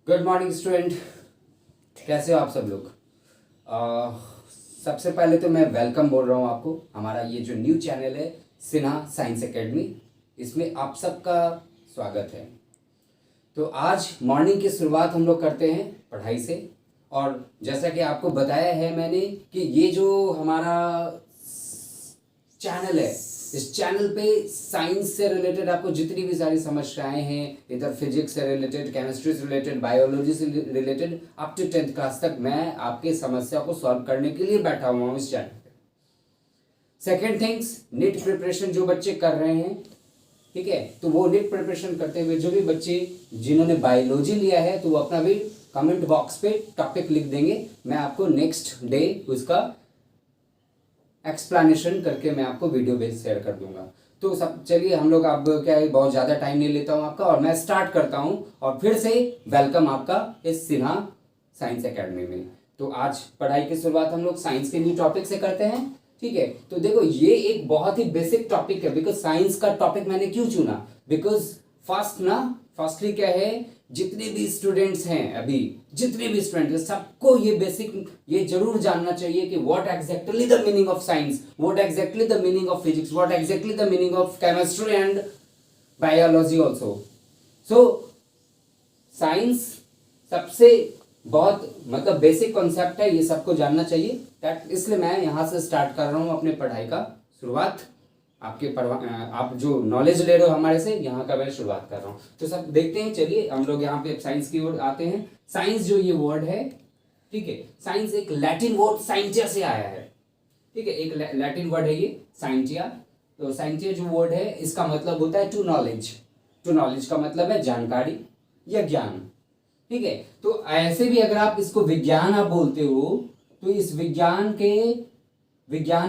Good morning student. कैसे हो आप सब लोग? सबसे पहले तो मैं वेलकम बोल रहा हूँ आपको। हमारा ये जो न्यू चैनल है सिन्हा साइंस एकेडमी, इसमें आप सबका स्वागत है। तो आज मॉर्निंग की शुरुआत हम लोग करते हैं पढ़ाई से। और जैसा कि आपको बताया है मैंने कि ये जो हमारा चैनल है, इस चैनल पे साइंस से रिलेटेड आपको जितनी भी सारी समस्याएं हैं, इधर फिजिक्स से रिलेटेड, केमिस्ट्री से रिलेटेड, बायोलॉजी से related, up to 10th class तक मैं आपके समस्या को सॉल्व करने के लिए बैठा हुआ हूँ इस चैनल पे। सेकेंड थिंग्स, नीट प्रिपरेशन जो बच्चे कर रहे हैं, ठीक है, तो वो नीट प्रिपरेशन करते हुए जो भी बच्चे जिन्होंने बायोलॉजी लिया है, तो वो अपना भी कमेंट बॉक्स पे टॉपिक लिख देंगे। मैं आपको नेक्स्ट डे उसका एक्सप्लेनेशन करके मैं आपको वीडियो बेस शेयर कर दूंगा। तो सब चलिए हम लोग, अब क्या है, बहुत ज़्यादा टाइम नहीं लेता हूँ आपका और मैं स्टार्ट करता हूँ। और फिर से वेलकम आपका इस सिन्हा साइंस एकेडमी में। तो आज पढ़ाई की शुरुआत हम लोग साइंस के न्यू टॉपिक से करते हैं, ठीक है। तो देखो, ये एक बहुत ही बेसिक टॉपिक है। बिकॉज साइंस का टॉपिक मैंने क्यों चुना, बिकॉज फर्स्टली क्या है, जितने भी स्टूडेंट्स हैं, अभी जितने भी स्टूडेंट हैं, सबको ये बेसिक ये जरूर जानना चाहिए कि what exactly the meaning of science, what exactly the meaning of physics, what exactly the meaning of chemistry and biology also. So science सबसे बहुत मतलब बेसिक कॉन्सेप्ट है, ये सबको जानना चाहिए। दैट इसलिए मैं यहाँ से स्टार्ट कर रहा हूँ अपने पढ़ाई का शुरुआत। आप जो नॉलेज ले रहे हो हमारे से, यहाँ का मैं शुरुआत कर रहा हूँ। तो सब देखते हैं, चलिए हम लोग यहाँ पे साइंस की ओर आते हैं। साइंस जो ये वर्ड है, ठीक है, साइंस एक लैटिन वर्ड साइंटिया से आया है, ठीक है, एक लैटिन वर्ड है ये साइंटिया। तो साइंटिया जो वर्ड है, इसका मतलब होता है टू नॉलेज। टू नॉलेज का मतलब है जानकारी या ज्ञान, ठीक है। तो ऐसे भी अगर आप इसको विज्ञान आप बोलते हो, तो इस विज्ञान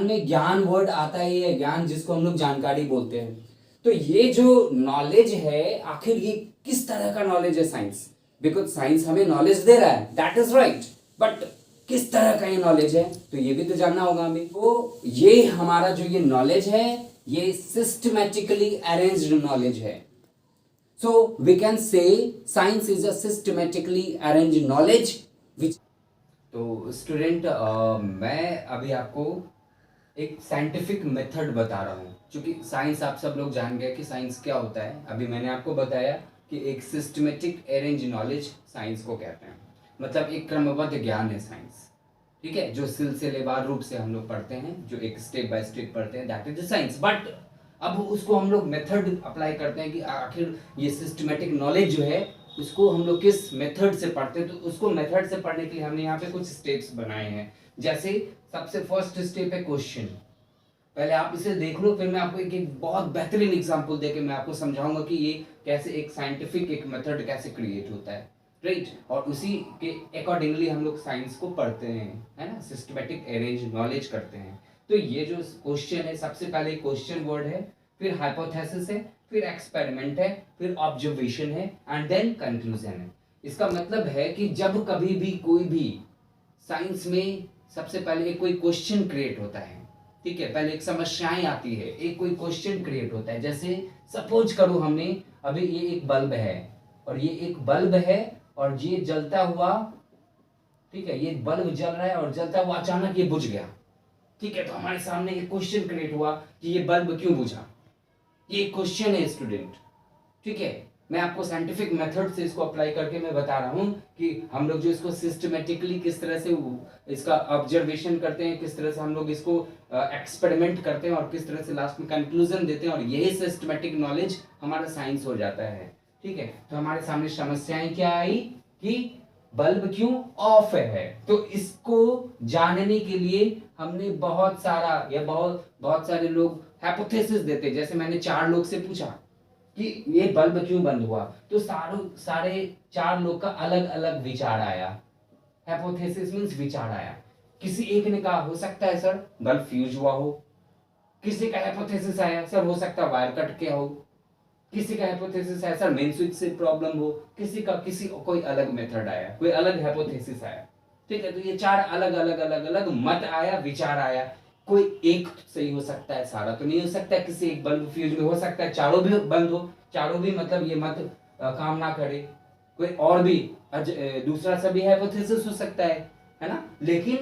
में ज्ञान वर्ड आता है, ये ज्ञान जिसको हम लोग जानकारी बोलते हैं। तो ये जो नॉलेज है, आखिर ये किस तरह का नॉलेज है साइंस? बिकॉज साइंस हमें नॉलेज दे रहा है, दैट इज राइट, बट किस तरह का ये नॉलेज है, तो ये भी तो जानना होगा हमें। तो ये हमारा जो ये नॉलेज है, ये सिस्टमैटिकली अरेंज्ड नॉलेज है। So we can say science is a systematically arranged knowledge which। तो स्टूडेंट, मैं अभी आपको एक साइंटिफिक मेथड बता रहा हूँ, क्योंकि साइंस आप सब लोग जान गए कि साइंस क्या होता है। अभी मैंने आपको बताया कि एक सिस्टमेटिक अरेंज नॉलेज साइंस को कहते हैं, मतलब एक क्रमबद्ध ज्ञान है साइंस, ठीक है, जो सिलसिलेवार रूप से हम लोग पढ़ते हैं, जो एक स्टेप बाय स्टेप पढ़ते हैं, that is the science. But अब उसको हम लोग मेथड अप्लाई करते हैं कि आखिर ये सिस्टमेटिक नॉलेज जो है, उसको हम लोग किस मेथड से पढ़ते हैं। तो उसको मेथड से पढ़ने के लिए हमने यहाँ पे कुछ स्टेप्स बनाए हैं। जैसे सबसे फर्स्ट स्टेप है क्वेश्चन। पहले आप इसे देख लो, फिर मैं आपको एक बहुत बेहतरीन एग्जांपल देके मैं आपको समझाऊंगा कि ये कैसे एक साइंटिफिक एक मेथड कैसे क्रिएट होता है, राइट। और उसी के अकॉर्डिंगली हम लोग साइंस को पढ़ते हैं, है ना, सिस्टमेटिक अरेंज नॉलेज करते हैं। तो ये जो क्वेश्चन है, सबसे पहले क्वेश्चन वर्ड है, फिर हाइपोथेसिस है, फिर एक्सपेरिमेंट है, फिर ऑब्जर्वेशन है, एंड देन कंक्लूजन है। इसका मतलब है कि जब कभी भी कोई भी साइंस में सबसे पहले कोई क्वेश्चन क्रिएट होता है, ठीक है, पहले एक समस्याएं आती है, एक कोई क्वेश्चन क्रिएट होता है। जैसे सपोज करो हमने अभी ये एक बल्ब है, और ये एक बल्ब है, और ये जलता हुआ, ठीक है, ये बल्ब जल रहा है और जलता हुआ अचानक ये बुझ गया, ठीक है। तो हमारे सामने एक क्वेश्चन क्रिएट हुआ कि ये बल्ब क्यों बुझा। ये क्वेश्चन है स्टूडेंट, ठीक है। मैं आपको साइंटिफिक मेथड से इसको अप्लाई करके मैं बता रहा हूं कि हम लोग जो इसको सिस्टमेटिकली किस तरह से इसका ऑब्जर्वेशन करते हैं, किस तरह से हम लोग इसको एक्सपेरिमेंट करते हैं, और किस तरह से लास्ट में कंक्लूजन देते हैं, और यही सिस्टमेटिक नॉलेज हमारा साइंस हो जाता है, ठीक है। तो हमारे सामने समस्याएं क्या आई कि बल्ब क्यों ऑफ है। तो इसको जानने के लिए हमने बहुत सारा या बहुत सारे लोग हाइपोथेसिस देते। जैसे मैंने 4 लोग से पूछा कि ये बल्ब क्यों बंद हुआ, तो सारे 4 लोग का अलग अलग विचार आया। हाइपोथेसिस मींस विचार आया। किसी एक ने कहा हो सकता है सर बल्ब फ्यूज हुआ हो, किसी का हाइपोथेसिस आया सर हो सकता है वायर कट गया हो, किसी का हाइपोथेसिस आया सर मेन स्विच से प्रॉब्लम हो, किसी कोई अलग मेथड आया, कोई अलग हाइपोथेसिस आया, ठीक है। तो ये 4 अलग अलग मत आया, विचार आया। कोई एक सही हो सकता है, सारा तो नहीं हो सकता। किसी एक बल्ब फ्यूज में हो सकता है चारों भी बंद हो, चारों भी मतलब ये मत काम ना करे, कोई और भी दूसरा सा भी हाइपोथेसिस हो सकता है ना। लेकिन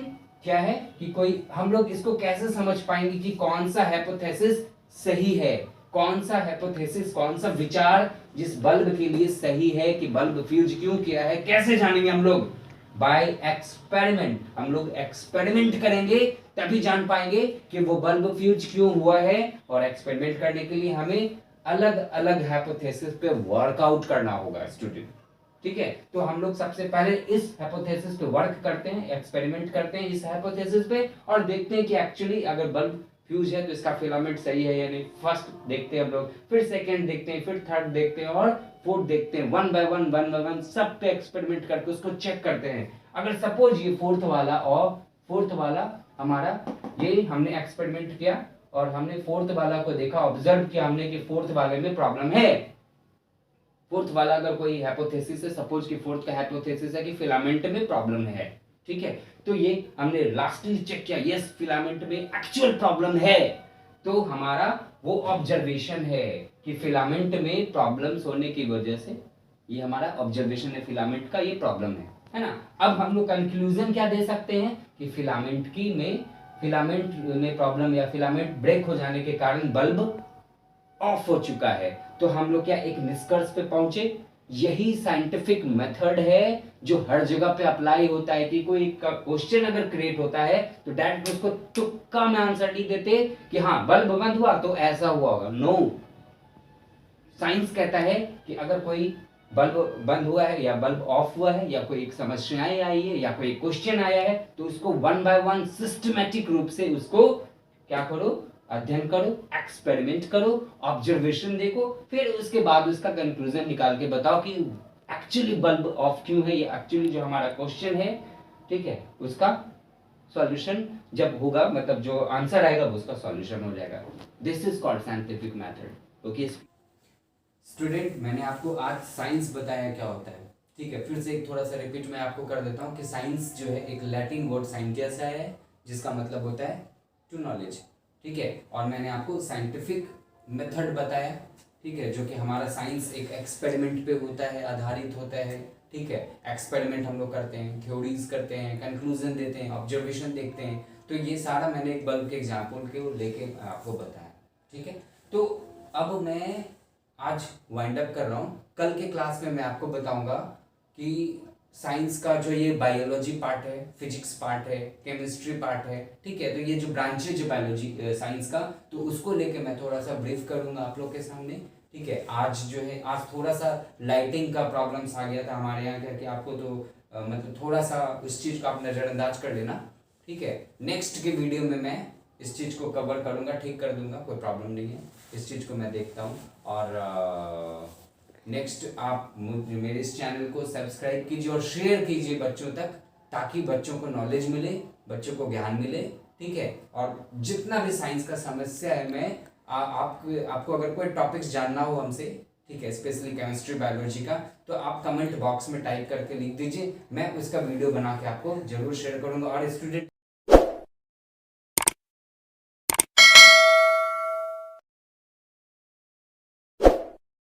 क्या है कि कोई हम लोग इसको कैसे समझ पाएंगे कि कौन सा हाइपोथेसिस सही है, कौन सा हाइपोथेसिस, कौन सा विचार जिस बल्ब के लिए सही है कि बल्ब फ्यूज क्यों किया है, कैसे जानेंगे हम लोग? By experiment. हम लोग एक्सपेरिमेंट करेंगे तभी जान पाएंगे कि वो बल्ब फ्यूज क्यों हुआ है। और एक्सपेरिमेंट करने के लिए हमें अलग अलग हाइपोथेसिस पे वर्कआउट करना होगा स्टूडेंट। ठीक है, तो हम लोग सबसे पहले इस हाइपोथेसिस पे वर्क करते हैं, एक्सपेरिमेंट करते हैं इस हाइपोथेसिस पे, और देखते हैं कि एक्चुअली अगर बल्ब फ्यूज है तो इसका फिलामेंट सही है या नहीं। फर्स्ट देखते हैं हम लोग, फिर सेकंड देखते हैं, फिर थर्ड देखते हैं, और फोर्थ देखते हैं। वन बाय वन सब पे एक्सपेरिमेंट करके उसको चेक करते हैं। अगर सपोज ये फोर्थ वाला हमारा, ये हमने एक्सपेरिमेंट किया और हमने फोर्थ वाला को देखा, ऑब्जर्व किया हमने कि फोर्थ वाले में प्रॉब्लम है। फोर्थ वाला अगर कोई हाइपोथेसिस है, सपोज कि फोर्थ का हाइपोथेसिस है कि फिलामेंट में प्रॉब्लम है, ठीक है, तो ये हमने लास्टली चेक किया, यस फिलामेंट में एक्चुअल प्रॉब्लम है, तो हमारा वो ऑब्जर्वेशन है कि फिलामेंट में प्रॉब्लम्स होने की वजह से, ये हमारा ऑब्जर्वेशन है फिलामेंट का, ये प्रॉब्लम है ना। अब हम लोग कंक्लूजन क्या दे सकते हैं कि फिलामेंट में प्रॉब्लम या फिलामेंट ब्रेक हो जाने के कारण बल्ब ऑफ हो चुका है। तो हम लोग क्या एक निष्कर्ष पे पहुंचे, यही साइंटिफिक मेथड है जो हर जगह पे अप्लाई होता है कि कोई क्वेश्चन अगर क्रिएट होता है तो डायरेक्ट उसको तुक्का में आंसर नहीं देते कि हाँ बल्ब बंद हुआ तो ऐसा हुआ होगा। नो, साइंस कहता है कि अगर कोई बल्ब बंद हुआ है या बल्ब ऑफ हुआ है या कोई एक समस्याएं आई है या कोई क्वेश्चन आया है तो उसको वन बाय वन सिस्टमैटिक रूप से उसको क्या करो, अध्ययन करो, एक्सपेरिमेंट करो, ऑब्जर्वेशन देखो, फिर उसके बाद उसका कंक्लूजन निकाल के बताओ कि एक्चुअली बल्ब ऑफ क्यों है, ये एक्चुअली जो हमारा क्वेश्चन है, ठीक है, उसका सॉल्यूशन जब होगा, मतलब जो आंसर आएगा वो उसका सॉल्यूशन हो जाएगा। This is called scientific method. Okay student, मैंने आपको आज साइंस बताया क्या होता है, ठीक है। फिर से एक थोड़ा सा रिपीट मैं आपको कर देता हूँ कि साइंस जो है एक लैटिन वर्ड साइंटिया से आया है जिसका मतलब होता है टू नॉलेज, ठीक है। और मैंने आपको साइंटिफिक मेथड बताया, ठीक है, जो कि हमारा साइंस एक एक्सपेरिमेंट पे होता है, आधारित होता है, ठीक है। एक्सपेरिमेंट हम लोग करते हैं, थ्योरीज करते हैं, कंक्लूजन देते हैं, ऑब्जर्वेशन देखते हैं। तो ये सारा मैंने एक बल्ब के एग्जाम्पल के लेके आपको बताया, ठीक है। तो अब मैं आज वाइंड अप कर रहा हूँ। कल के क्लास में मैं आपको बताऊंगा कि साइंस का जो ये बायोलॉजी पार्ट है, फिजिक्स पार्ट है, केमिस्ट्री पार्ट है, ठीक है, तो ये जो ब्रांचेज है बायोलॉजी साइंस का, तो उसको लेके मैं थोड़ा सा ब्रीफ करूंगा आप लोग के सामने, ठीक है। आज जो है, आज थोड़ा सा लाइटिंग का प्रॉब्लम्स आ गया था हमारे यहाँ करके, आपको तो मतलब थोड़ा सा उस चीज़ को आप नज़रअंदाज कर लेना, ठीक है। नेक्स्ट के वीडियो में मैं इस चीज़ को कवर करूँगा, ठीक कर दूंगा, कोई प्रॉब्लम नहीं है, इस चीज़ को मैं देखता हूँ। और नेक्स्ट आप मेरे इस चैनल को सब्सक्राइब कीजिए और शेयर कीजिए बच्चों तक, ताकि बच्चों को नॉलेज मिले, बच्चों को ज्ञान मिले, ठीक है। और जितना भी साइंस का समस्या है, मैं आपको अगर कोई टॉपिक्स जानना हो हमसे, ठीक है, स्पेशली केमिस्ट्री बायोलॉजी का, तो आप कमेंट बॉक्स में टाइप करके लिख दीजिए, मैं उसका वीडियो बना के आपको जरूर शेयर करूंगा। और स्टूडेंट